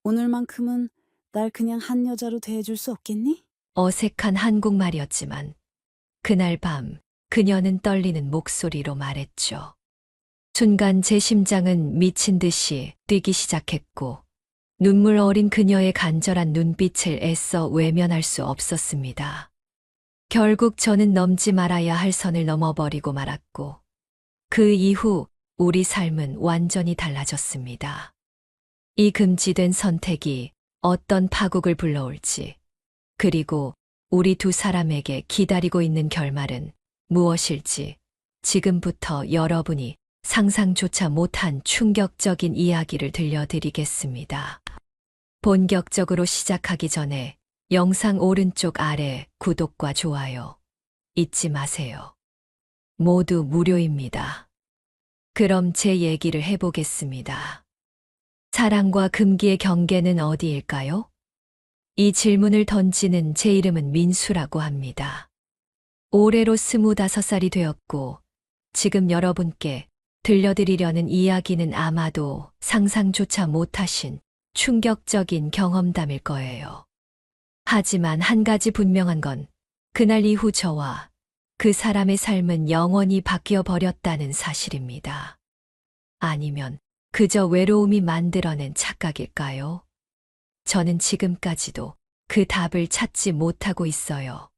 오늘만큼은 날 그냥 한 여자로 대해줄 수 없겠니? 어색한 한국말이었지만 그날 밤 그녀는 떨리는 목소리로 말했죠. 순간 제 심장은 미친 듯이 뛰기 시작했고 눈물 어린 그녀의 간절한 눈빛을 애써 외면할 수 없었습니다. 결국 저는 넘지 말아야 할 선을 넘어버리고 말았고 그 이후 우리 삶은 완전히 달라졌습니다. 이 금지된 선택이 어떤 파국을 불러올지, 그리고 우리 두 사람에게 기다리고 있는 결말은 무엇일지 지금부터 여러분이 상상조차 못한 충격적인 이야기를 들려드리겠습니다. 본격적으로 시작하기 전에 영상 오른쪽 아래 구독과 좋아요 잊지 마세요. 모두 무료입니다. 그럼 제 얘기를 해보겠습니다. 사랑과 금기의 경계는 어디일까요? 이 질문을 던지는 제 이름은 민수라고 합니다. 올해로 25살이 되었고 지금 여러분께 들려드리려는 이야기는 아마도 상상조차 못하신 충격적인 경험담일 거예요. 하지만 한 가지 분명한 건 그날 이후 저와 그 사람의 삶은 영원히 바뀌어 버렸다는 사실입니다. 아니면 그저 외로움이 만들어낸 착각일까요? 저는 지금까지도 그 답을 찾지 못하고 있어요.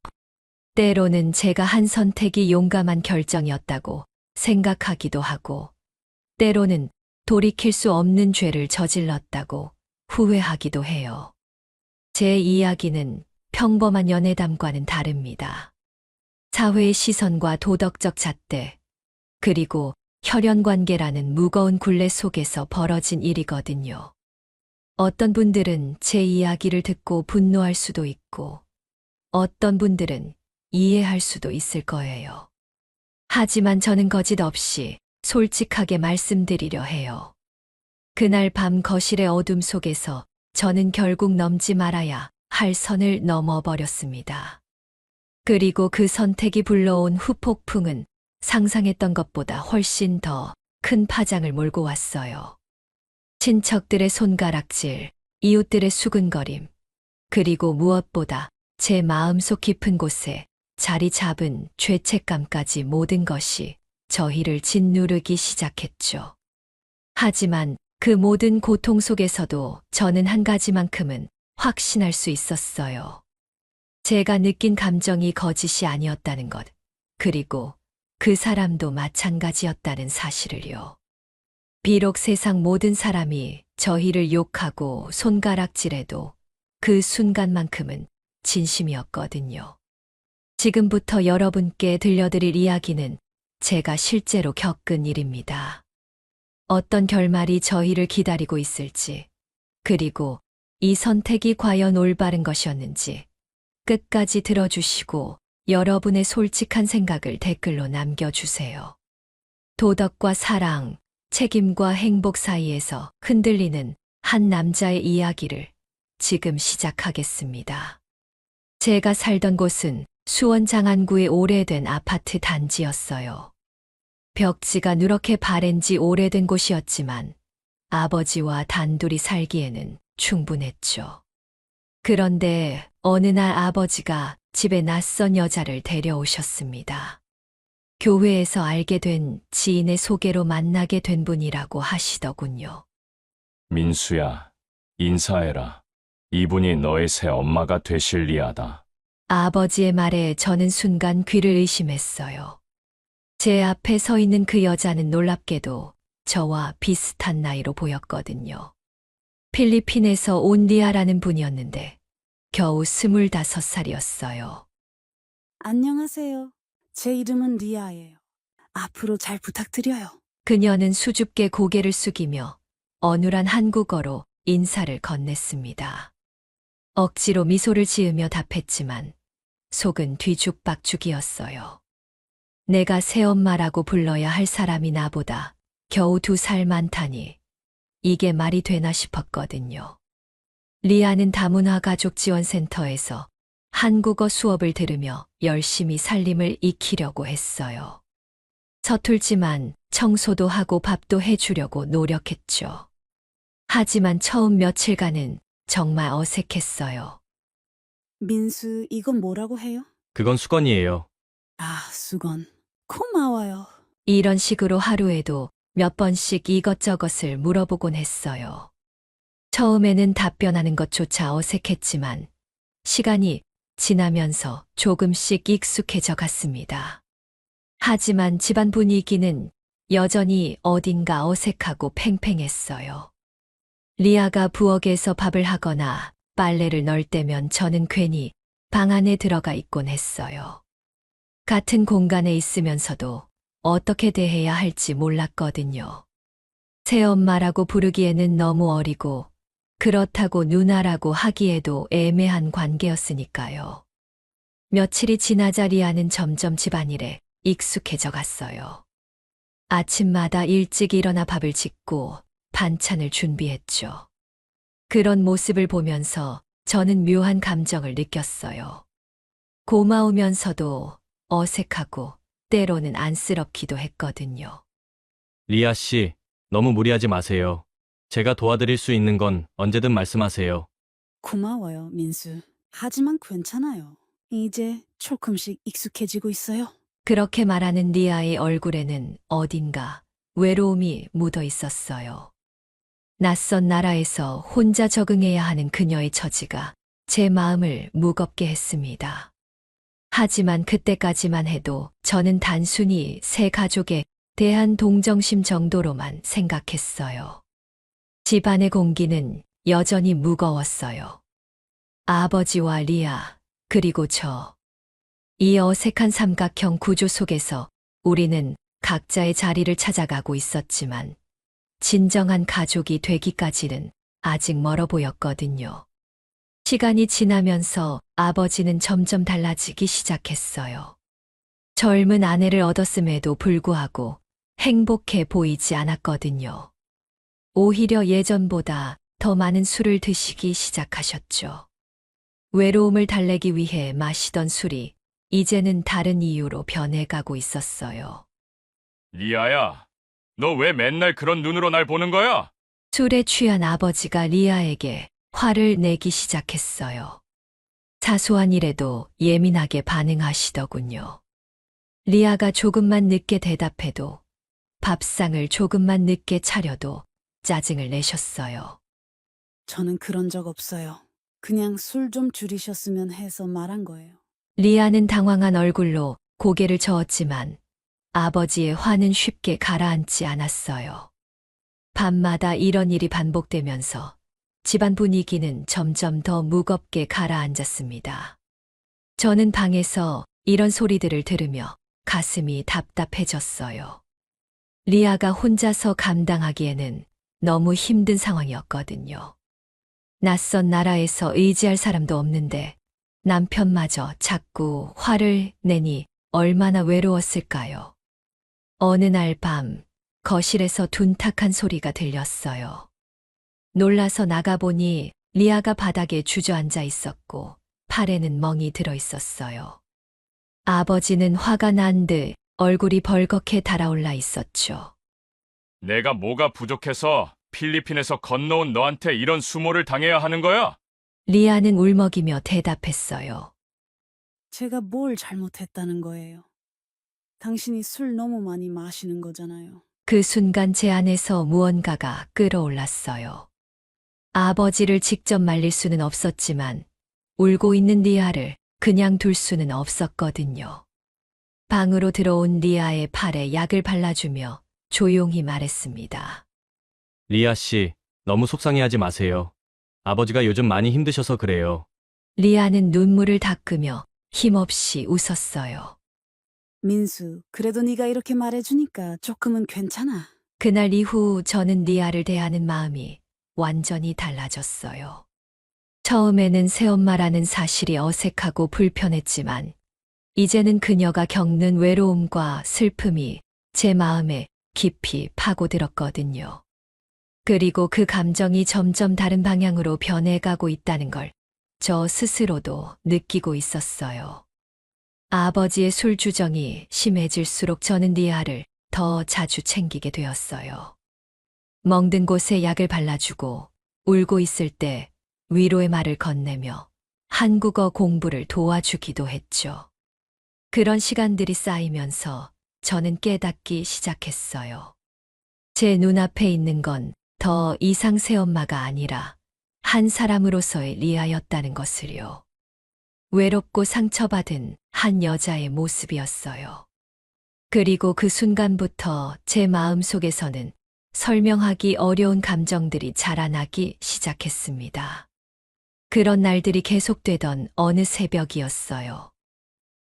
때로는 제가 한 선택이 용감한 결정이었다고 생각하기도 하고, 때로는 돌이킬 수 없는 죄를 저질렀다고 후회하기도 해요. 제 이야기는 평범한 연애담과는 다릅니다. 사회의 시선과 도덕적 잣대, 그리고 혈연관계라는 무거운 굴레 속에서 벌어진 일이거든요. 어떤 분들은 제 이야기를 듣고 분노할 수도 있고, 어떤 분들은 이해할 수도 있을 거예요. 하지만 저는 거짓 없이 솔직하게 말씀드리려 해요. 그날 밤 거실의 어둠 속에서 저는 결국 넘지 말아야 할 선을 넘어버렸습니다. 그리고 그 선택이 불러온 후폭풍은 상상했던 것보다 훨씬 더 큰 파장을 몰고 왔어요. 친척들의 손가락질, 이웃들의 수근거림, 그리고 무엇보다 제 마음속 깊은 곳에 자리 잡은 죄책감까지 모든 것이 저희를 짓누르기 시작했죠. 하지만 그 모든 고통 속에서도 저는 한 가지만큼은 확신할 수 있었어요. 제가 느낀 감정이 거짓이 아니었다는 것, 그리고 그 사람도 마찬가지였다는 사실을요. 비록 세상 모든 사람이 저희를 욕하고 손가락질해도 그 순간만큼은 진심이었거든요. 지금부터 여러분께 들려드릴 이야기는 제가 실제로 겪은 일입니다. 어떤 결말이 저희를 기다리고 있을지, 그리고 이 선택이 과연 올바른 것이었는지 끝까지 들어주시고 여러분의 솔직한 생각을 댓글로 남겨주세요. 도덕과 사랑, 책임과 행복 사이에서 흔들리는 한 남자의 이야기를 지금 시작하겠습니다. 제가 살던 곳은 수원 장안구의 오래된 아파트 단지였어요. 벽지가 누렇게 바랜 지 오래된 곳이었지만 아버지와 단둘이 살기에는 충분했죠. 그런데 어느 날 아버지가 집에 낯선 여자를 데려오셨습니다. 교회에서 알게 된 지인의 소개로 만나게 된 분이라고 하시더군요. 민수야, 인사해라. 이분이 너의 새 엄마가 되실 리하다. 아버지의 말에 저는 순간 귀를 의심했어요. 제 앞에 서 있는 그 여자는 놀랍게도 저와 비슷한 나이로 보였거든요. 필리핀에서 온 리아라는 분이었는데 겨우 25살이었어요. 안녕하세요. 제 이름은 리아예요. 앞으로 잘 부탁드려요. 그녀는 수줍게 고개를 숙이며 어눌한 한국어로 인사를 건넸습니다. 억지로 미소를 지으며 답했지만 속은 뒤죽박죽이었어요. 내가 새엄마라고 불러야 할 사람이 나보다 겨우 2살 많다니 이게 말이 되나 싶었거든요. 리아는 다문화 가족 지원센터에서 한국어 수업을 들으며 열심히 살림을 익히려고 했어요. 서툴지만 청소도 하고 밥도 해주려고 노력했죠. 하지만 처음 며칠간은 정말 어색했어요. 민수, 이건 뭐라고 해요? 그건 수건이에요. 아, 수건. 고마워요. 이런 식으로 하루에도 몇 번씩 이것저것을 물어보곤 했어요. 처음에는 답변하는 것조차 어색했지만 시간이 지나면서 조금씩 익숙해져 갔습니다. 하지만 집안 분위기는 여전히 어딘가 어색하고 팽팽했어요. 리아가 부엌에서 밥을 하거나 빨래를 널 때면 저는 괜히 방 안에 들어가 있곤 했어요. 같은 공간에 있으면서도 어떻게 대해야 할지 몰랐거든요. 새엄마라고 부르기에는 너무 어리고 그렇다고 누나라고 하기에도 애매한 관계였으니까요. 며칠이 지나자 리아는 점점 집안일에 익숙해져 갔어요. 아침마다 일찍 일어나 밥을 짓고 반찬을 준비했죠. 그런 모습을 보면서 저는 묘한 감정을 느꼈어요. 고마우면서도 어색하고 때로는 안쓰럽기도 했거든요. 리아 씨, 너무 무리하지 마세요. 제가 도와드릴 수 있는 건 언제든 말씀하세요. 고마워요, 민수. 하지만 괜찮아요. 이제 조금씩 익숙해지고 있어요. 그렇게 말하는 리아의 얼굴에는 어딘가 외로움이 묻어 있었어요. 낯선 나라에서 혼자 적응해야 하는 그녀의 처지가 제 마음을 무겁게 했습니다. 하지만 그때까지만 해도 저는 단순히 새 가족에 대한 동정심 정도로만 생각했어요. 집안의 공기는 여전히 무거웠어요. 아버지와 리아, 그리고 저. 이 어색한 삼각형 구조 속에서 우리는 각자의 자리를 찾아가고 있었지만 진정한 가족이 되기까지는 아직 멀어 보였거든요. 시간이 지나면서 아버지는 점점 달라지기 시작했어요. 젊은 아내를 얻었음에도 불구하고 행복해 보이지 않았거든요. 오히려 예전보다 더 많은 술을 드시기 시작하셨죠. 외로움을 달래기 위해 마시던 술이 이제는 다른 이유로 변해가고 있었어요. 리아야, 너 왜 맨날 그런 눈으로 날 보는 거야? 술에 취한 아버지가 리아에게 화를 내기 시작했어요. 사소한 일에도 예민하게 반응하시더군요. 리아가 조금만 늦게 대답해도 밥상을 조금만 늦게 차려도 짜증을 내셨어요. 저는 그런 적 없어요. 그냥 술 좀 줄이셨으면 해서 말한 거예요. 리아는 당황한 얼굴로 고개를 저었지만 아버지의 화는 쉽게 가라앉지 않았어요. 밤마다 이런 일이 반복되면서 집안 분위기는 점점 더 무겁게 가라앉았습니다. 저는 방에서 이런 소리들을 들으며 가슴이 답답해졌어요. 리아가 혼자서 감당하기에는 너무 힘든 상황이었거든요. 낯선 나라에서 의지할 사람도 없는데 남편마저 자꾸 화를 내니 얼마나 외로웠을까요? 어느 날 밤 거실에서 둔탁한 소리가 들렸어요. 놀라서 나가보니 리아가 바닥에 주저앉아 있었고 팔에는 멍이 들어 있었어요. 아버지는 화가 난 듯 얼굴이 벌겋게 달아올라 있었죠. 내가 뭐가 부족해서 필리핀에서 건너온 너한테 이런 수모를 당해야 하는 거야? 리아는 울먹이며 대답했어요. 제가 뭘 잘못했다는 거예요. 당신이 술 너무 많이 마시는 거잖아요. 그 순간 제 안에서 무언가가 끌어올랐어요. 아버지를 직접 말릴 수는 없었지만 울고 있는 리아를 그냥 둘 수는 없었거든요. 방으로 들어온 리아의 팔에 약을 발라주며 조용히 말했습니다. 리아 씨, 너무 속상해하지 마세요. 아버지가 요즘 많이 힘드셔서 그래요. 리아는 눈물을 닦으며 힘없이 웃었어요. 민수, 그래도 네가 이렇게 말해주니까 조금은 괜찮아. 그날 이후 저는 리아를 대하는 마음이 완전히 달라졌어요. 처음에는 새엄마라는 사실이 어색하고 불편했지만 이제는 그녀가 겪는 외로움과 슬픔이 제 마음에 깊이 파고들었거든요. 그리고 그 감정이 점점 다른 방향으로 변해가고 있다는 걸 저 스스로도 느끼고 있었어요. 아버지의 술 주정이 심해질수록 저는 리아를 더 자주 챙기게 되었어요. 멍든 곳에 약을 발라주고 울고 있을 때 위로의 말을 건네며 한국어 공부를 도와주기도 했죠. 그런 시간들이 쌓이면서 저는 깨닫기 시작했어요. 제 눈앞에 있는 건 더 이상 새엄마가 아니라 한 사람으로서의 리아였다는 것을요. 외롭고 상처받은 한 여자의 모습이었어요. 그리고 그 순간부터 제 마음 속에서는 설명하기 어려운 감정들이 자라나기 시작했습니다. 그런 날들이 계속되던 어느 새벽이었어요.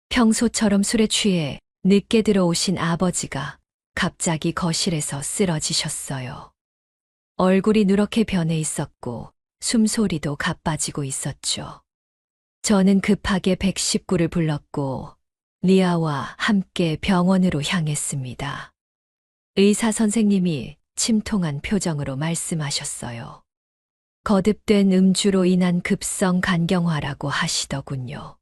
평소처럼 술에 취해 늦게 들어오신 아버지가 갑자기 거실에서 쓰러지셨어요. 얼굴이 누렇게 변해 있었고 숨소리도 가빠지고 있었죠. 저는 급하게 119를 불렀고 리아와 함께 병원으로 향했습니다. 의사 선생님이 침통한 표정으로 말씀하셨어요. 거듭된 음주로 인한 급성 간경화라고 하시더군요.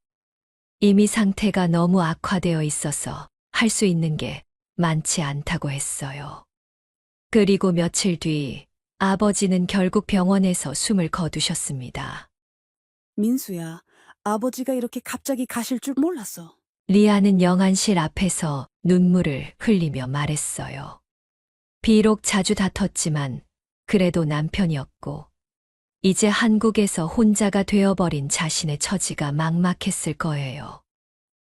이미 상태가 너무 악화되어 있어서 할 수 있는 게 많지 않다고 했어요. 그리고 며칠 뒤 아버지는 결국 병원에서 숨을 거두셨습니다. 민수야, 아버지가 이렇게 갑자기 가실 줄 몰랐어. 리아는 영안실 앞에서 눈물을 흘리며 말했어요. 비록 자주 다퉜지만 그래도 남편이었고 이제 한국에서 혼자가 되어버린 자신의 처지가 막막했을 거예요.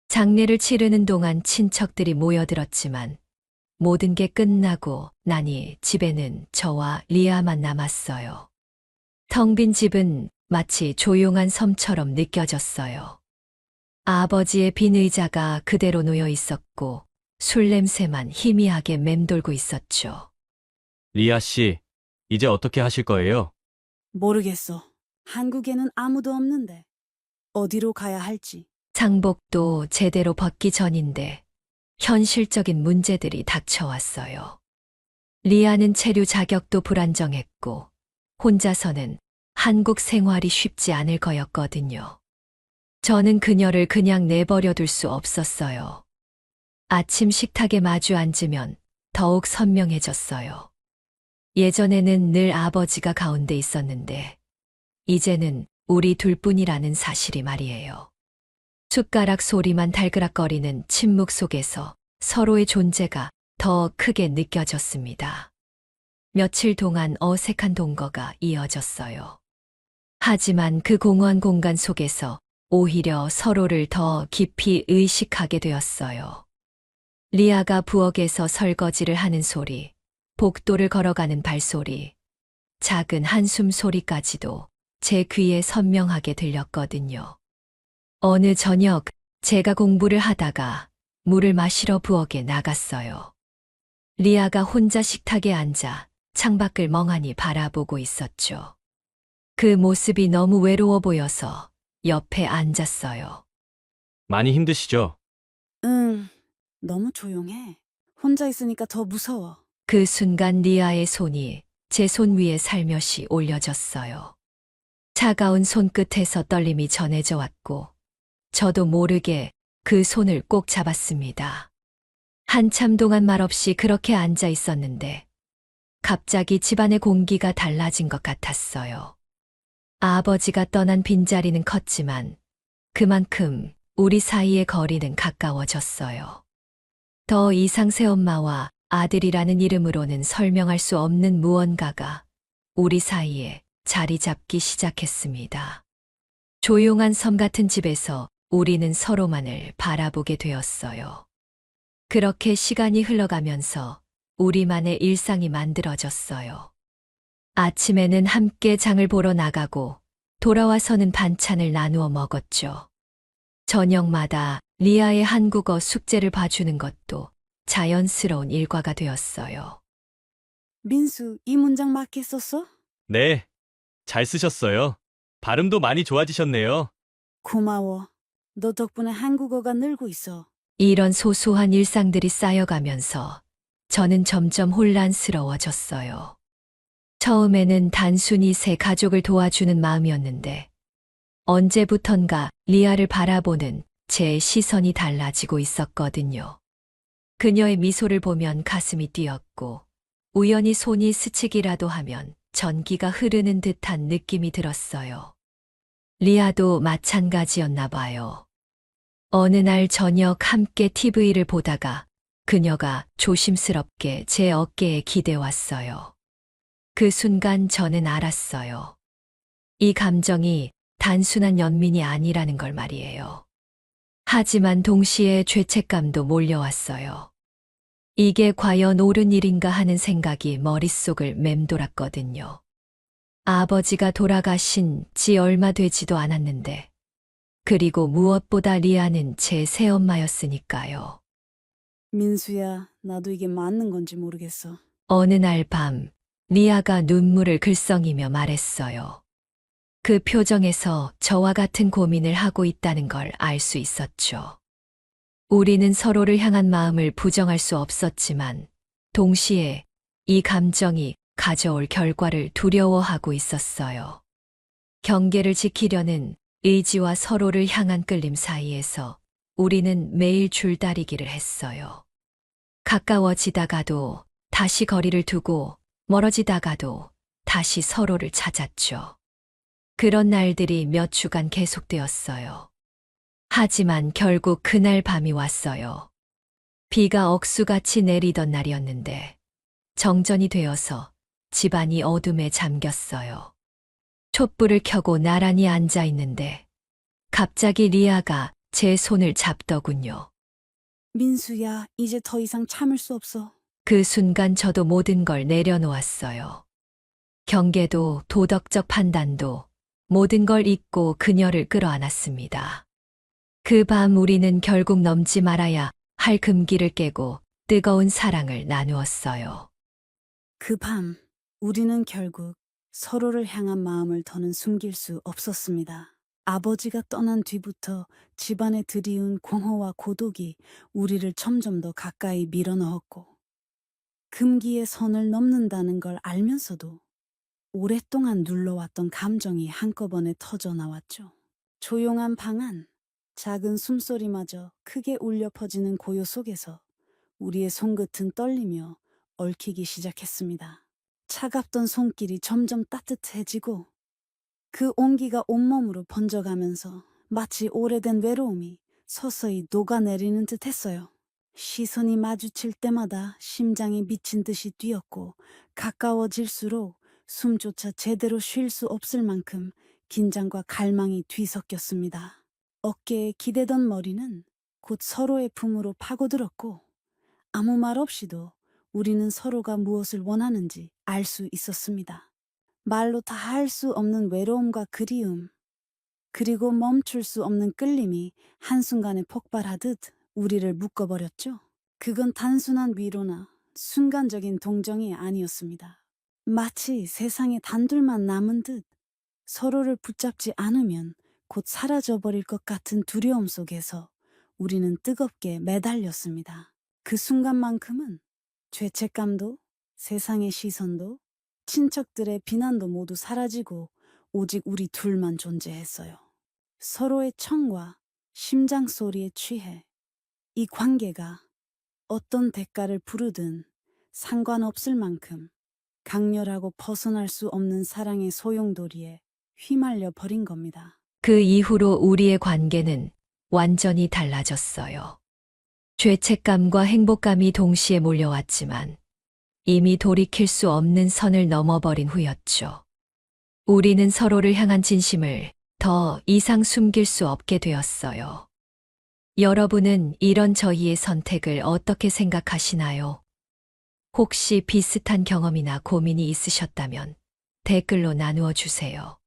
장례를 치르는 동안 친척들이 모여들었지만 모든 게 끝나고 나니 집에는 저와 리아만 남았어요. 텅 빈 집은 마치 조용한 섬처럼 느껴졌어요. 아버지의 빈 의자가 그대로 놓여 있었고 술 냄새만 희미하게 맴돌고 있었죠. 리아 씨, 이제 어떻게 하실 거예요? 모르겠어. 한국에는 아무도 없는데. 어디로 가야 할지. 상복도 제대로 벗기 전인데 현실적인 문제들이 닥쳐왔어요. 리아는 체류 자격도 불안정했고 혼자서는 한국 생활이 쉽지 않을 거였거든요. 저는 그녀를 그냥 내버려둘 수 없었어요. 아침 식탁에 마주 앉으면 더욱 선명해졌어요. 예전에는 늘 아버지가 가운데 있었는데 이제는 우리 둘뿐이라는 사실이 말이에요. 숟가락 소리만 달그락거리는 침묵 속에서 서로의 존재가 더 크게 느껴졌습니다. 며칠 동안 어색한 동거가 이어졌어요. 하지만 그 공허한 공간 속에서 오히려 서로를 더 깊이 의식하게 되었어요. 리아가 부엌에서 설거지를 하는 소리, 복도를 걸어가는 발소리, 작은 한숨 소리까지도 제 귀에 선명하게 들렸거든요. 어느 저녁 제가 공부를 하다가 물을 마시러 부엌에 나갔어요. 리아가 혼자 식탁에 앉아 창밖을 멍하니 바라보고 있었죠. 그 모습이 너무 외로워 보여서 옆에 앉았어요. 많이 힘드시죠? 응, 너무 조용해. 혼자 있으니까 더 무서워. 그 순간 리아의 손이 제 손 위에 살며시 올려졌어요. 차가운 손끝에서 떨림이 전해져 왔고 저도 모르게 그 손을 꼭 잡았습니다. 한참 동안 말없이 그렇게 앉아 있었는데 갑자기 집안의 공기가 달라진 것 같았어요. 아버지가 떠난 빈자리는 컸지만 그만큼 우리 사이의 거리는 가까워졌어요. 더 이상 새엄마와 아들이라는 이름으로는 설명할 수 없는 무언가가 우리 사이에 자리 잡기 시작했습니다. 조용한 섬 같은 집에서 우리는 서로만을 바라보게 되었어요. 그렇게 시간이 흘러가면서 우리만의 일상이 만들어졌어요. 아침에는 함께 장을 보러 나가고 돌아와서는 반찬을 나누어 먹었죠. 저녁마다 리아의 한국어 숙제를 봐주는 것도 자연스러운 일과가 되었어요. 민수, 이 문장 맞게 썼어? 네, 잘 쓰셨어요. 발음도 많이 좋아지셨네요. 고마워. 너 덕분에 한국어가 늘고 있어. 이런 소소한 일상들이 쌓여가면서 저는 점점 혼란스러워졌어요. 처음에는 단순히 새 가족을 도와주는 마음이었는데 언제부턴가 리아를 바라보는 제 시선이 달라지고 있었거든요. 그녀의 미소를 보면 가슴이 뛰었고 우연히 손이 스치기라도 하면 전기가 흐르는 듯한 느낌이 들었어요. 리아도 마찬가지였나 봐요. 어느 날 저녁 함께 TV를 보다가 그녀가 조심스럽게 제 어깨에 기대왔어요. 그 순간 저는 알았어요. 이 감정이 단순한 연민이 아니라는 걸 말이에요. 하지만 동시에 죄책감도 몰려왔어요. 이게 과연 옳은 일인가 하는 생각이 머릿속을 맴돌았거든요. 아버지가 돌아가신 지 얼마 되지도 않았는데, 그리고 무엇보다 리아는 제 새엄마였으니까요. 민수야, 나도 이게 맞는 건지 모르겠어. 어느 날 밤, 리아가 눈물을 글썽이며 말했어요. 그 표정에서 저와 같은 고민을 하고 있다는 걸 알 수 있었죠. 우리는 서로를 향한 마음을 부정할 수 없었지만, 동시에 이 감정이 가져올 결과를 두려워하고 있었어요. 경계를 지키려는 의지와 서로를 향한 끌림 사이에서 우리는 매일 줄다리기를 했어요. 가까워지다가도 다시 거리를 두고 멀어지다가도 다시 서로를 찾았죠. 그런 날들이 몇 주간 계속되었어요. 하지만 결국 그날 밤이 왔어요. 비가 억수같이 내리던 날이었는데 정전이 되어서 집안이 어둠에 잠겼어요. 촛불을 켜고 나란히 앉아 있는데 갑자기 리아가 제 손을 잡더군요. 민수야, 이제 더 이상 참을 수 없어. 그 순간 저도 모든 걸 내려놓았어요. 경계도 도덕적 판단도 모든 걸 잊고 그녀를 끌어안았습니다. 그 밤 우리는 결국 넘지 말아야 할 금기를 깨고 뜨거운 사랑을 나누었어요. 그 밤, 우리는 결국 서로를 향한 마음을 더는 숨길 수 없었습니다. 아버지가 떠난 뒤부터 집안에 들이운 공허와 고독이 우리를 점점 더 가까이 밀어넣었고, 금기의 선을 넘는다는 걸 알면서도 오랫동안 눌러왔던 감정이 한꺼번에 터져 나왔죠. 조용한 방 안, 작은 숨소리마저 크게 울려 퍼지는 고요 속에서 우리의 손끝은 떨리며 얽히기 시작했습니다. 차갑던 손길이 점점 따뜻해지고 그 온기가 온몸으로 번져가면서 마치 오래된 외로움이 서서히 녹아내리는 듯 했어요. 시선이 마주칠 때마다 심장이 미친 듯이 뛰었고 가까워질수록 숨조차 제대로 쉴 수 없을 만큼 긴장과 갈망이 뒤섞였습니다. 어깨에 기대던 머리는 곧 서로의 품으로 파고들었고 아무 말 없이도 우리는 서로가 무엇을 원하는지 알 수 있었습니다. 말로 다 할 수 없는 외로움과 그리움, 그리고 멈출 수 없는 끌림이 한순간에 폭발하듯 우리를 묶어버렸죠. 그건 단순한 위로나 순간적인 동정이 아니었습니다. 마치 세상에 단둘만 남은 듯 서로를 붙잡지 않으면 곧 사라져버릴 것 같은 두려움 속에서 우리는 뜨겁게 매달렸습니다. 그 순간만큼은 죄책감도 세상의 시선도 친척들의 비난도 모두 사라지고 오직 우리 둘만 존재했어요. 서로의 청과 심장 소리에 취해 이 관계가 어떤 대가를 부르든 상관없을 만큼 강렬하고 벗어날 수 없는 사랑의 소용돌이에 휘말려 버린 겁니다. 그 이후로 우리의 관계는 완전히 달라졌어요. 죄책감과 행복감이 동시에 몰려왔지만 이미 돌이킬 수 없는 선을 넘어버린 후였죠. 우리는 서로를 향한 진심을 더 이상 숨길 수 없게 되었어요. 여러분은 이런 저희의 선택을 어떻게 생각하시나요? 혹시 비슷한 경험이나 고민이 있으셨다면 댓글로 나누어 주세요.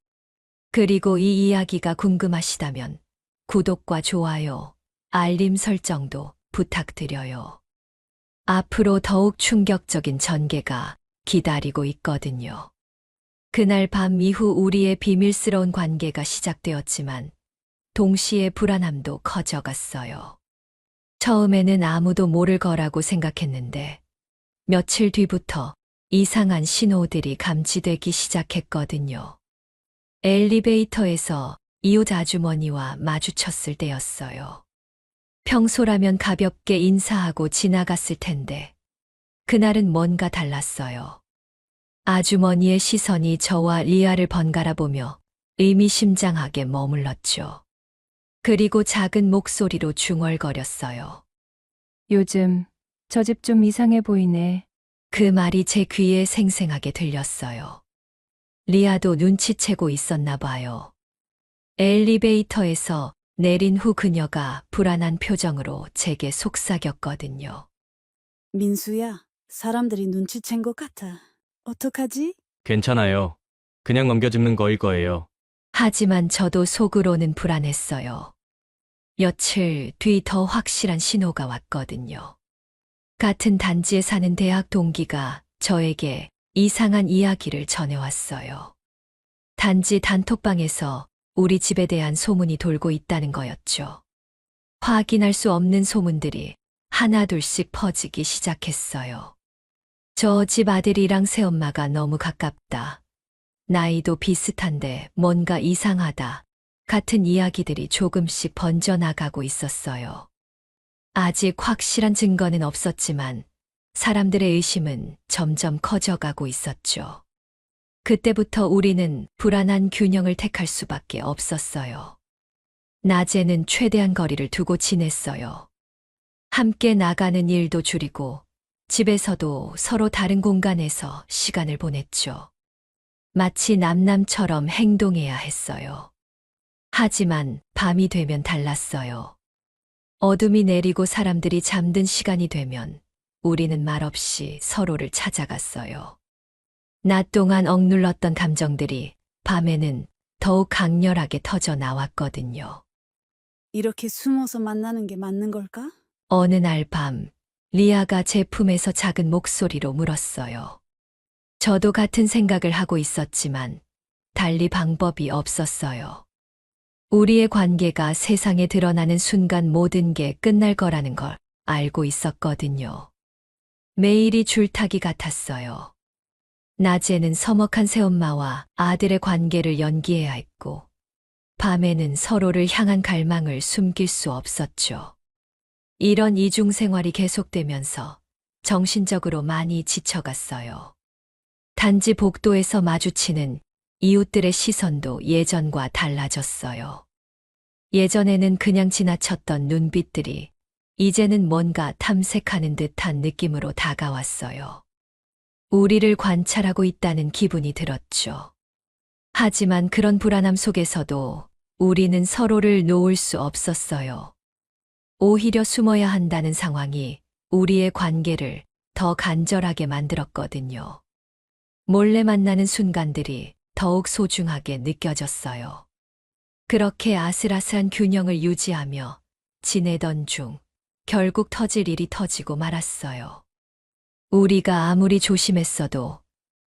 그리고 이 이야기가 궁금하시다면 구독과 좋아요, 알림 설정도 부탁드려요. 앞으로 더욱 충격적인 전개가 기다리고 있거든요. 그날 밤 이후 우리의 비밀스러운 관계가 시작되었지만 동시에 불안함도 커져갔어요. 처음에는 아무도 모를 거라고 생각했는데 며칠 뒤부터 이상한 신호들이 감지되기 시작했거든요. 엘리베이터에서 이웃 아주머니와 마주쳤을 때였어요. 평소라면 가볍게 인사하고 지나갔을 텐데 그날은 뭔가 달랐어요. 아주머니의 시선이 저와 리아를 번갈아 보며 의미심장하게 머물렀죠. 그리고 작은 목소리로 중얼거렸어요. 요즘 저 집 좀 이상해 보이네. 그 말이 제 귀에 생생하게 들렸어요. 리아도 눈치채고 있었나 봐요. 엘리베이터에서 내린 후 그녀가 불안한 표정으로 제게 속삭였거든요. 민수야, 사람들이 눈치챈 것 같아. 어떡하지? 괜찮아요. 그냥 넘겨짚는 거일 거예요. 하지만 저도 속으로는 불안했어요. 며칠 뒤 더 확실한 신호가 왔거든요. 같은 단지에 사는 대학 동기가 저에게 이상한 이야기를 전해왔어요. 단지 단톡방에서 우리 집에 대한 소문이 돌고 있다는 거였죠. 확인할 수 없는 소문들이 하나둘씩 퍼지기 시작했어요. 저 집 아들이랑 새엄마가 너무 가깝다. 나이도 비슷한데 뭔가 이상하다. 같은 이야기들이 조금씩 번져나가고 있었어요. 아직 확실한 증거는 없었지만 사람들의 의심은 점점 커져가고 있었죠. 그때부터 우리는 불안한 균형을 택할 수밖에 없었어요. 낮에는 최대한 거리를 두고 지냈어요. 함께 나가는 일도 줄이고 집에서도 서로 다른 공간에서 시간을 보냈죠. 마치 남남처럼 행동해야 했어요. 하지만 밤이 되면 달랐어요. 어둠이 내리고 사람들이 잠든 시간이 되면 우리는 말없이 서로를 찾아갔어요. 낮 동안 억눌렀던 감정들이 밤에는 더욱 강렬하게 터져 나왔거든요. 이렇게 숨어서 만나는 게 맞는 걸까? 어느 날 밤, 리아가 제 품에서 작은 목소리로 물었어요. 저도 같은 생각을 하고 있었지만 달리 방법이 없었어요. 우리의 관계가 세상에 드러나는 순간 모든 게 끝날 거라는 걸 알고 있었거든요. 매일이 줄타기 같았어요. 낮에는 서먹한 새엄마와 아들의 관계를 연기해야 했고, 밤에는 서로를 향한 갈망을 숨길 수 없었죠. 이런 이중 생활이 계속되면서 정신적으로 많이 지쳐갔어요. 단지 복도에서 마주치는 이웃들의 시선도 예전과 달라졌어요. 예전에는 그냥 지나쳤던 눈빛들이 이제는 뭔가 탐색하는 듯한 느낌으로 다가왔어요. 우리를 관찰하고 있다는 기분이 들었죠. 하지만 그런 불안함 속에서도 우리는 서로를 놓을 수 없었어요. 오히려 숨어야 한다는 상황이 우리의 관계를 더 간절하게 만들었거든요. 몰래 만나는 순간들이 더욱 소중하게 느껴졌어요. 그렇게 아슬아슬한 균형을 유지하며 지내던 중 결국 터질 일이 터지고 말았어요. 우리가 아무리 조심했어도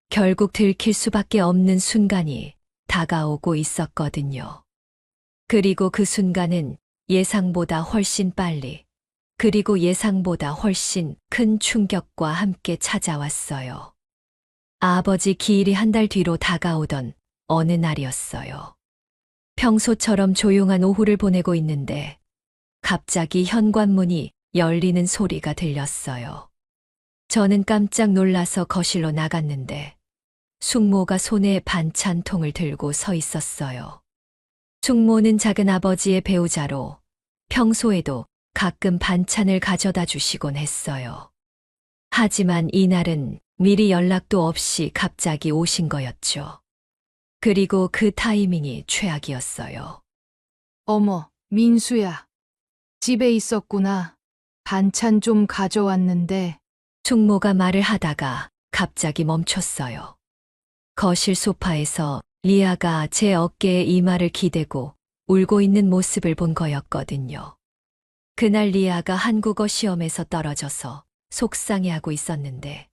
결국 들킬 수밖에 없는 순간이 다가오고 있었거든요. 그리고 그 순간은 예상보다 훨씬 빨리, 그리고 예상보다 훨씬 큰 충격과 함께 찾아왔어요. 아버지 기일이 한 달 뒤로 다가오던 어느 날이었어요. 평소처럼 조용한 오후를 보내고 있는데 갑자기 현관문이 열리는 소리가 들렸어요. 저는 깜짝 놀라서 거실로 나갔는데 숙모가 손에 반찬통을 들고 서 있었어요. 숙모는 작은 아버지의 배우자로 평소에도 가끔 반찬을 가져다 주시곤 했어요. 하지만 이날은 미리 연락도 없이 갑자기 오신 거였죠. 그리고 그 타이밍이 최악이었어요. 어머, 민수야. 집에 있었구나. 반찬 좀 가져왔는데. 숙모가 말을 하다가 갑자기 멈췄어요. 거실 소파에서 리아가 제 어깨에 이마를 기대고 울고 있는 모습을 본 거였거든요. 그날 리아가 한국어 시험에서 떨어져서 속상해하고 있었는데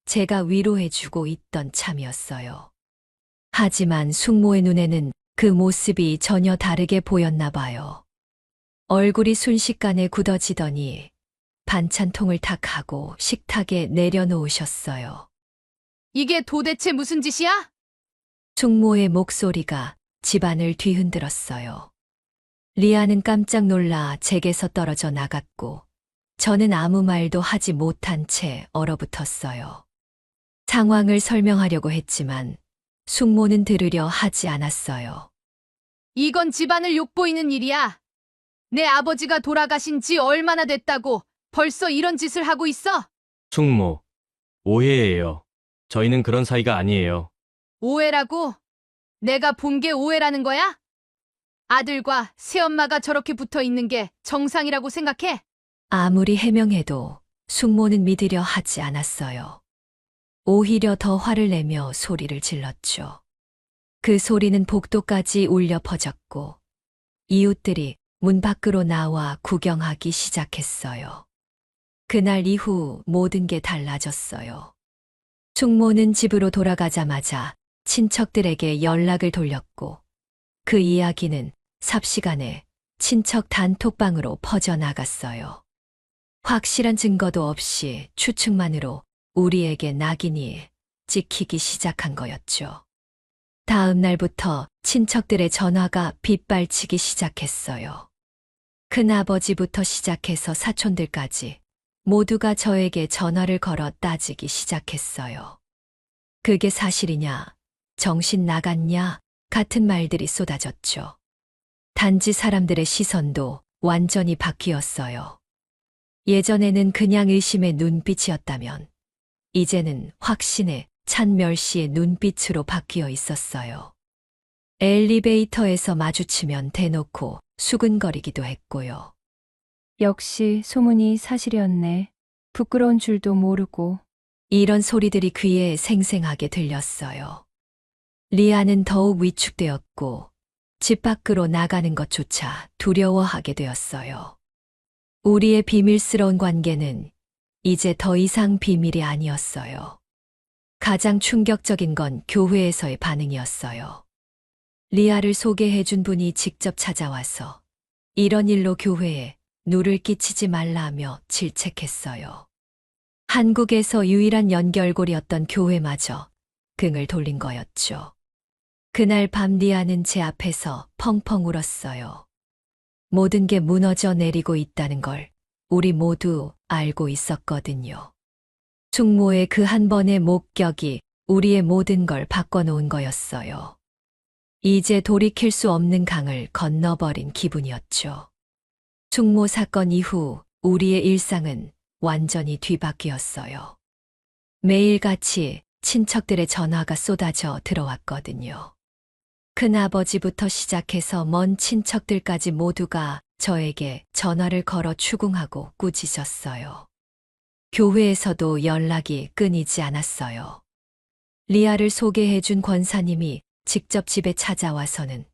제가 위로해주고 있던 참이었어요. 하지만 숙모의 눈에는 그 모습이 전혀 다르게 보였나 봐요. 얼굴이 순식간에 굳어지더니 반찬통을 탁 하고 식탁에 내려놓으셨어요. 이게 도대체 무슨 짓이야? 숙모의 목소리가 집안을 뒤흔들었어요. 리아는 깜짝 놀라 제게서 떨어져 나갔고 저는 아무 말도 하지 못한 채 얼어붙었어요. 상황을 설명하려고 했지만 숙모는 들으려 하지 않았어요. 이건 집안을 욕보이는 일이야. 내 아버지가 돌아가신 지 얼마나 됐다고 벌써 이런 짓을 하고 있어? 숙모, 오해예요. 저희는 그런 사이가 아니에요. 오해라고? 내가 본 게 오해라는 거야? 아들과 새엄마가 저렇게 붙어 있는 게 정상이라고 생각해? 아무리 해명해도 숙모는 믿으려 하지 않았어요. 오히려 더 화를 내며 소리를 질렀죠. 그 소리는 복도까지 울려 퍼졌고 이웃들이 문 밖으로 나와 구경하기 시작했어요. 그날 이후 모든 게 달라졌어요. 숙모는 집으로 돌아가자마자 친척들에게 연락을 돌렸고 그 이야기는 삽시간에 친척 단톡방으로 퍼져나갔어요. 확실한 증거도 없이 추측만으로 우리에게 낙인이 찍히기 시작한 거였죠. 다음 날부터 친척들의 전화가 빗발치기 시작했어요. 큰아버지부터 시작해서 사촌들까지 모두가 저에게 전화를 걸어 따지기 시작했어요. 그게 사실이냐, 정신 나갔냐 같은 말들이 쏟아졌죠. 단지 사람들의 시선도 완전히 바뀌었어요. 예전에는 그냥 의심의 눈빛이었다면 이제는 확신의 찬 멸시의 눈빛으로 바뀌어 있었어요. 엘리베이터에서 마주치면 대놓고 수근거리기도 했고요. 역시 소문이 사실이었네. 부끄러운 줄도 모르고. 이런 소리들이 귀에 생생하게 들렸어요. 리아는 더욱 위축되었고 집 밖으로 나가는 것조차 두려워하게 되었어요. 우리의 비밀스러운 관계는 이제 더 이상 비밀이 아니었어요. 가장 충격적인 건 교회에서의 반응이었어요. 리아를 소개해준 분이 직접 찾아와서 이런 일로 교회에 누를 끼치지 말라며 질책했어요. 한국에서 유일한 연결고리였던 교회마저 긍을 돌린 거였죠. 그날 밤 리아는 제 앞에서 펑펑 울었어요. 모든 게 무너져 내리고 있다는 걸 우리 모두 알고 있었거든요. 숙모의 그 한 번의 목격이 우리의 모든 걸 바꿔놓은 거였어요. 이제 돌이킬 수 없는 강을 건너버린 기분이었죠. 숙모 사건 이후 우리의 일상은 완전히 뒤바뀌었어요. 매일같이 친척들의 전화가 쏟아져 들어왔거든요. 큰아버지부터 시작해서 먼 친척들까지 모두가 저에게 전화를 걸어 추궁하고 꾸짖었어요. 교회에서도 연락이 끊이지 않았어요. 리아를 소개해준 권사님이 직접 집에 찾아와서는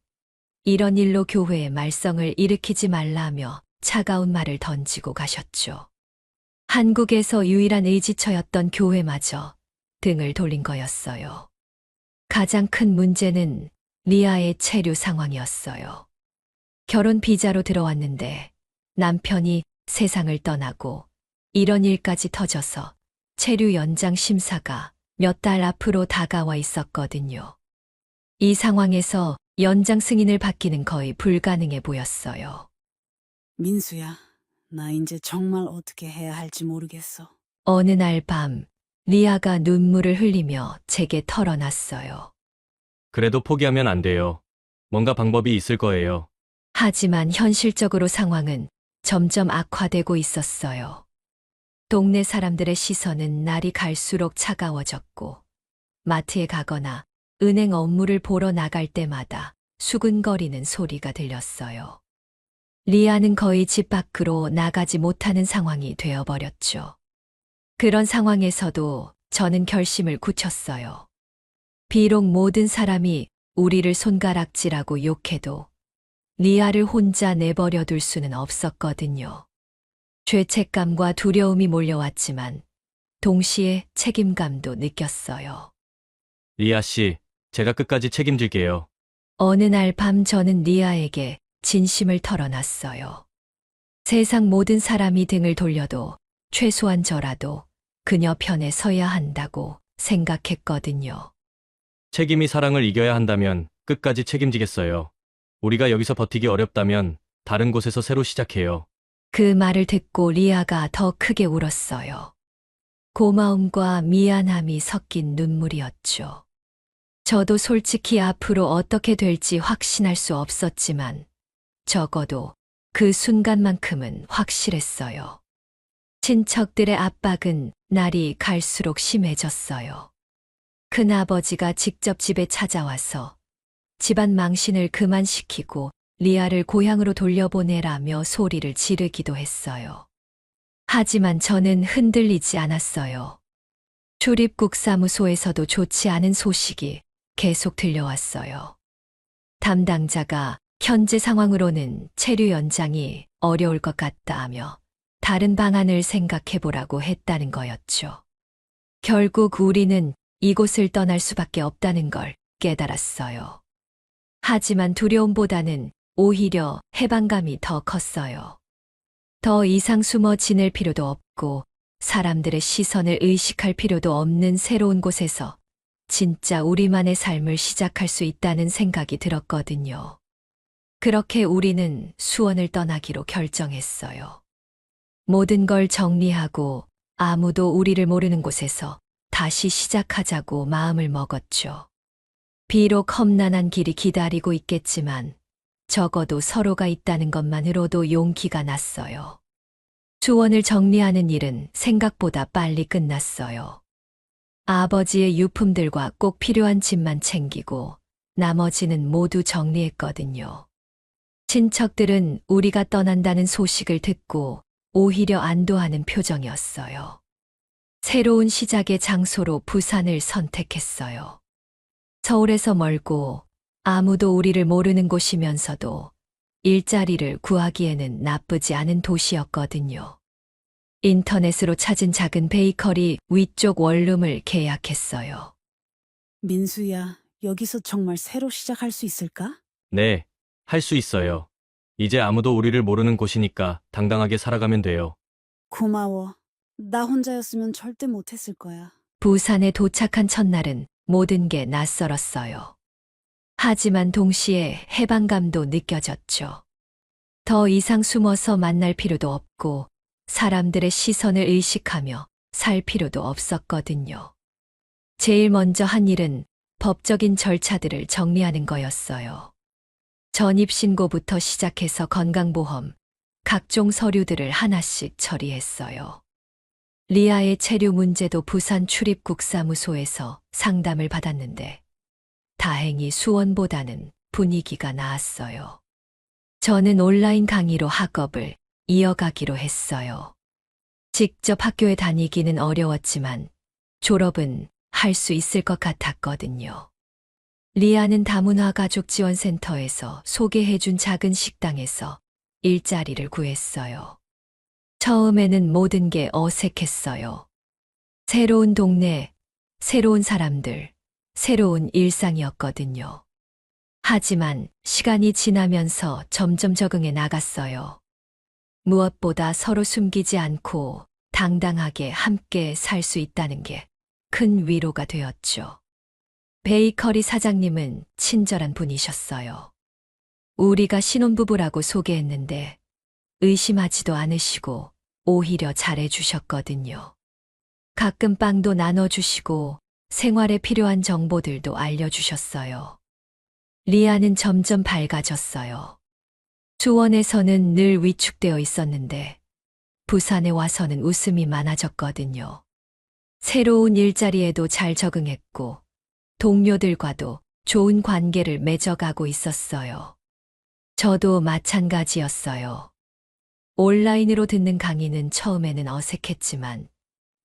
이런 일로 교회에 말썽을 일으키지 말라며 차가운 말을 던지고 가셨죠. 한국에서 유일한 의지처였던 교회마저 등을 돌린 거였어요. 가장 큰 문제는 리아의 체류 상황이었어요. 결혼 비자로 들어왔는데 남편이 세상을 떠나고 이런 일까지 터져서 체류 연장 심사가 몇 달 앞으로 다가와 있었거든요. 이 상황에서 연장 승인을 받기는 거의 불가능해 보였어요. 민수야, 나 이제 정말 어떻게 해야 할지 모르겠어. 어느 날 밤 리아가 눈물을 흘리며 제게 털어놨어요. 그래도 포기하면 안 돼요. 뭔가 방법이 있을 거예요. 하지만 현실적으로 상황은 점점 악화되고 있었어요. 동네 사람들의 시선은 날이 갈수록 차가워졌고 마트에 가거나 은행 업무를 보러 나갈 때마다 수근거리는 소리가 들렸어요. 리아는 거의 집 밖으로 나가지 못하는 상황이 되어버렸죠. 그런 상황에서도 저는 결심을 굳혔어요. 비록 모든 사람이 우리를 손가락질하고 욕해도 리아를 혼자 내버려 둘 수는 없었거든요. 죄책감과 두려움이 몰려왔지만 동시에 책임감도 느꼈어요. 리아 씨, 제가 끝까지 책임질게요. 어느 날 밤 저는 리아에게 진심을 털어놨어요. 세상 모든 사람이 등을 돌려도 최소한 저라도 그녀 편에 서야 한다고 생각했거든요. 책임이 사랑을 이겨야 한다면 끝까지 책임지겠어요. 우리가 여기서 버티기 어렵다면 다른 곳에서 새로 시작해요. 그 말을 듣고 리아가 더 크게 울었어요. 고마움과 미안함이 섞인 눈물이었죠. 저도 솔직히 앞으로 어떻게 될지 확신할 수 없었지만 적어도 그 순간만큼은 확실했어요. 친척들의 압박은 날이 갈수록 심해졌어요. 큰아버지가 직접 집에 찾아와서 집안 망신을 그만시키고 리아를 고향으로 돌려보내라며 소리를 지르기도 했어요. 하지만 저는 흔들리지 않았어요. 출입국 사무소에서도 좋지 않은 소식이 계속 들려왔어요. 담당자가 현재 상황으로는 체류 연장이 어려울 것 같다 하며 다른 방안을 생각해보라고 했다는 거였죠. 결국 우리는 이곳을 떠날 수밖에 없다는 걸 깨달았어요. 하지만 두려움보다는 오히려 해방감이 더 컸어요. 더 이상 숨어 지낼 필요도 없고 사람들의 시선을 의식할 필요도 없는 새로운 곳에서 진짜 우리만의 삶을 시작할 수 있다는 생각이 들었거든요. 그렇게 우리는 수원을 떠나기로 결정했어요. 모든 걸 정리하고 아무도 우리를 모르는 곳에서 다시 시작하자고 마음을 먹었죠. 비록 험난한 길이 기다리고 있겠지만 적어도 서로가 있다는 것만으로도 용기가 났어요. 수원을 정리하는 일은 생각보다 빨리 끝났어요. 아버지의 유품들과 꼭 필요한 짐만 챙기고 나머지는 모두 정리했거든요. 친척들은 우리가 떠난다는 소식을 듣고 오히려 안도하는 표정이었어요. 새로운 시작의 장소로 부산을 선택했어요. 서울에서 멀고 아무도 우리를 모르는 곳이면서도 일자리를 구하기에는 나쁘지 않은 도시였거든요. 인터넷으로 찾은 작은 베이커리 위쪽 원룸을 계약했어요. 민수야, 여기서 정말 새로 시작할 수 있을까? 네, 할 수 있어요. 이제 아무도 우리를 모르는 곳이니까 당당하게 살아가면 돼요. 고마워. 나 혼자였으면 절대 못했을 거야. 부산에 도착한 첫날은 모든 게 낯설었어요. 하지만 동시에 해방감도 느껴졌죠. 더 이상 숨어서 만날 필요도 없고 사람들의 시선을 의식하며 살 필요도 없었거든요. 제일 먼저 한 일은 법적인 절차들을 정리하는 거였어요. 전입신고부터 시작해서 건강보험, 각종 서류들을 하나씩 처리했어요. 리아의 체류 문제도 부산 출입국 사무소에서 상담을 받았는데 다행히 수원보다는 분위기가 나았어요. 저는 온라인 강의로 학업을 이어가기로 했어요. 직접 학교에 다니기는 어려웠지만 졸업은 할 수 있을 것 같았거든요. 리아는 다문화 가족 지원센터에서 소개해준 작은 식당에서 일자리를 구했어요. 처음에는 모든 게 어색했어요. 새로운 동네, 새로운 사람들, 새로운 일상이었거든요. 하지만 시간이 지나면서 점점 적응해 나갔어요. 무엇보다 서로 숨기지 않고 당당하게 함께 살 수 있다는 게 큰 위로가 되었죠. 베이커리 사장님은 친절한 분이셨어요. 우리가 신혼부부라고 소개했는데 의심하지도 않으시고 오히려 잘해주셨거든요. 가끔 빵도 나눠주시고 생활에 필요한 정보들도 알려주셨어요. 리아는 점점 밝아졌어요. 수원에서는 늘 위축되어 있었는데 부산에 와서는 웃음이 많아졌거든요. 새로운 일자리에도 잘 적응했고 동료들과도 좋은 관계를 맺어가고 있었어요. 저도 마찬가지였어요. 온라인으로 듣는 강의는 처음에는 어색했지만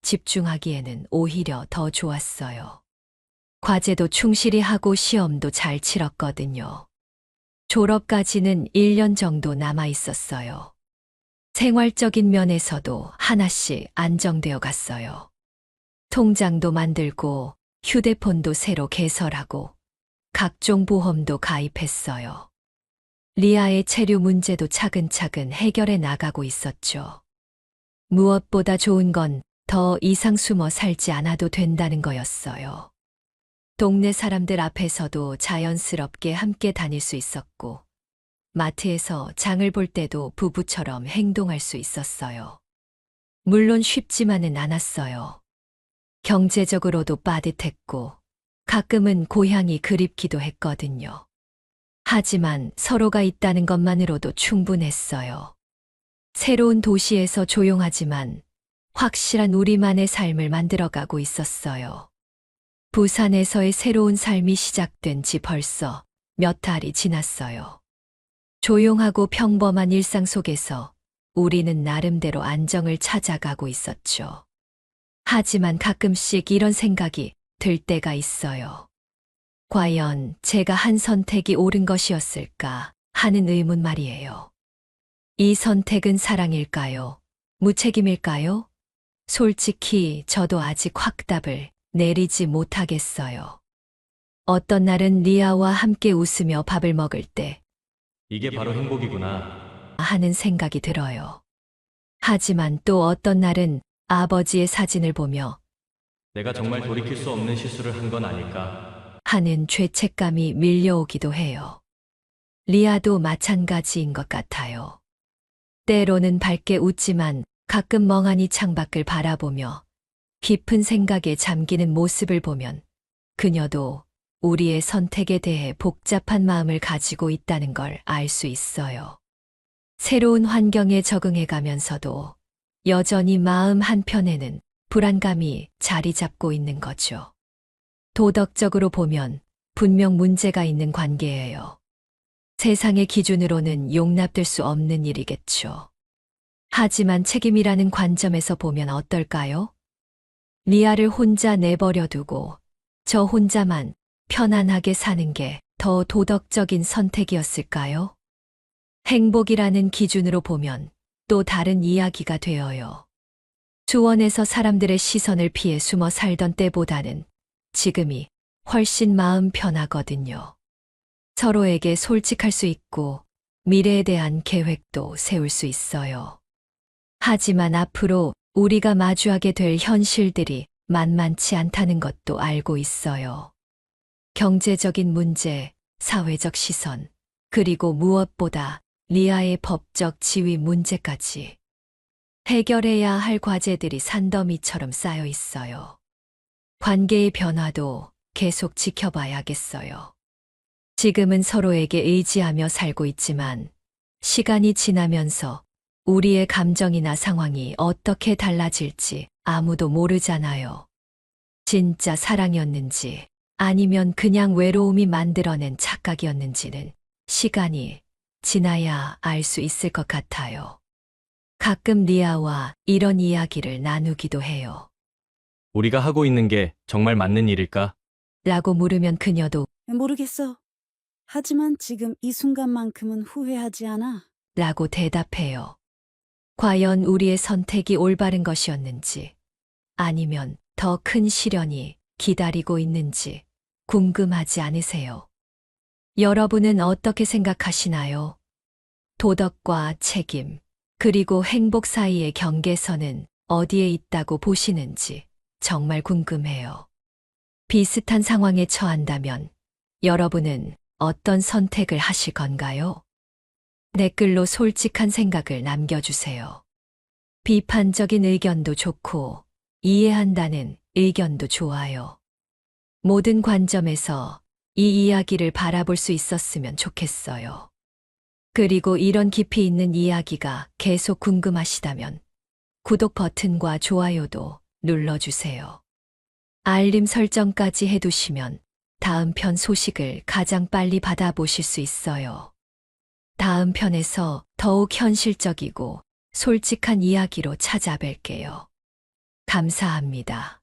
집중하기에는 오히려 더 좋았어요. 과제도 충실히 하고 시험도 잘 치렀거든요. 졸업까지는 1년 정도 남아 있었어요. 생활적인 면에서도 하나씩 안정되어 갔어요. 통장도 만들고 휴대폰도 새로 개설하고 각종 보험도 가입했어요. 리아의 체류 문제도 차근차근 해결해 나가고 있었죠. 무엇보다 좋은 건 더 이상 숨어 살지 않아도 된다는 거였어요. 동네 사람들 앞에서도 자연스럽게 함께 다닐 수 있었고, 마트에서 장을 볼 때도 부부처럼 행동할 수 있었어요. 물론 쉽지만은 않았어요. 경제적으로도 빠듯했고 가끔은 고향이 그립기도 했거든요. 하지만 서로가 있다는 것만으로도 충분했어요. 새로운 도시에서 조용하지만 확실한 우리만의 삶을 만들어가고 있었어요. 부산에서의 새로운 삶이 시작된 지 벌써 몇 달이 지났어요. 조용하고 평범한 일상 속에서 우리는 나름대로 안정을 찾아가고 있었죠. 하지만 가끔씩 이런 생각이 들 때가 있어요. 과연 제가 한 선택이 옳은 것이었을까 하는 의문 말이에요. 이 선택은 사랑일까요? 무책임일까요? 솔직히 저도 아직 확답을 내리지 못하겠어요. 어떤 날은 리아와 함께 웃으며 밥을 먹을 때 이게 바로 행복이구나. 하는 생각이 들어요. 하지만 또 어떤 날은 아버지의 사진을 보며 내가 정말 돌이킬 수 없는 실수를 한 건 아닐까? 하는 죄책감이 밀려오기도 해요. 리아도 마찬가지인 것 같아요. 때로는 밝게 웃지만 가끔 멍하니 창밖을 바라보며 깊은 생각에 잠기는 모습을 보면 그녀도 우리의 선택에 대해 복잡한 마음을 가지고 있다는 걸 알 수 있어요. 새로운 환경에 적응해 가면서도 여전히 마음 한편에는 불안감이 자리 잡고 있는 거죠. 도덕적으로 보면 분명 문제가 있는 관계예요. 세상의 기준으로는 용납될 수 없는 일이겠죠. 하지만 책임이라는 관점에서 보면 어떨까요? 리아를 혼자 내버려 두고 저 혼자만 편안하게 사는 게 더 도덕적인 선택이었을까요? 행복이라는 기준으로 보면 또 다른 이야기가 되어요. 수원에서 사람들의 시선을 피해 숨어 살던 때보다는 지금이 훨씬 마음 편하거든요. 서로에게 솔직할 수 있고 미래에 대한 계획도 세울 수 있어요. 하지만 앞으로 우리가 마주하게 될 현실들이 만만치 않다는 것도 알고 있어요. 경제적인 문제, 사회적 시선, 그리고 무엇보다 리아의 법적 지위 문제까지 해결해야 할 과제들이 산더미처럼 쌓여 있어요. 관계의 변화도 계속 지켜봐야겠어요. 지금은 서로에게 의지하며 살고 있지만 시간이 지나면서 우리의 감정이나 상황이 어떻게 달라질지 아무도 모르잖아요. 진짜 사랑이었는지 아니면 그냥 외로움이 만들어낸 착각이었는지는 시간이 지나야 알 수 있을 것 같아요. 가끔 리아와 이런 이야기를 나누기도 해요. 우리가 하고 있는 게 정말 맞는 일일까? 라고 물으면 그녀도 모르겠어. 하지만 지금 이 순간만큼은 후회하지 않아. 라고 대답해요. 과연 우리의 선택이 올바른 것이었는지 아니면 더 큰 시련이 기다리고 있는지 궁금하지 않으세요? 여러분은 어떻게 생각하시나요? 도덕과 책임, 그리고 행복 사이의 경계선은 어디에 있다고 보시는지 정말 궁금해요. 비슷한 상황에 처한다면 여러분은 어떤 선택을 하실 건가요? 댓글로 솔직한 생각을 남겨주세요. 비판적인 의견도 좋고 이해한다는 의견도 좋아요. 모든 관점에서 이 이야기를 바라볼 수 있었으면 좋겠어요. 그리고 이런 깊이 있는 이야기가 계속 궁금하시다면 구독 버튼과 좋아요도 눌러주세요. 알림 설정까지 해두시면 다음 편 소식을 가장 빨리 받아보실 수 있어요. 다음 편에서 더욱 현실적이고 솔직한 이야기로 찾아뵐게요. 감사합니다.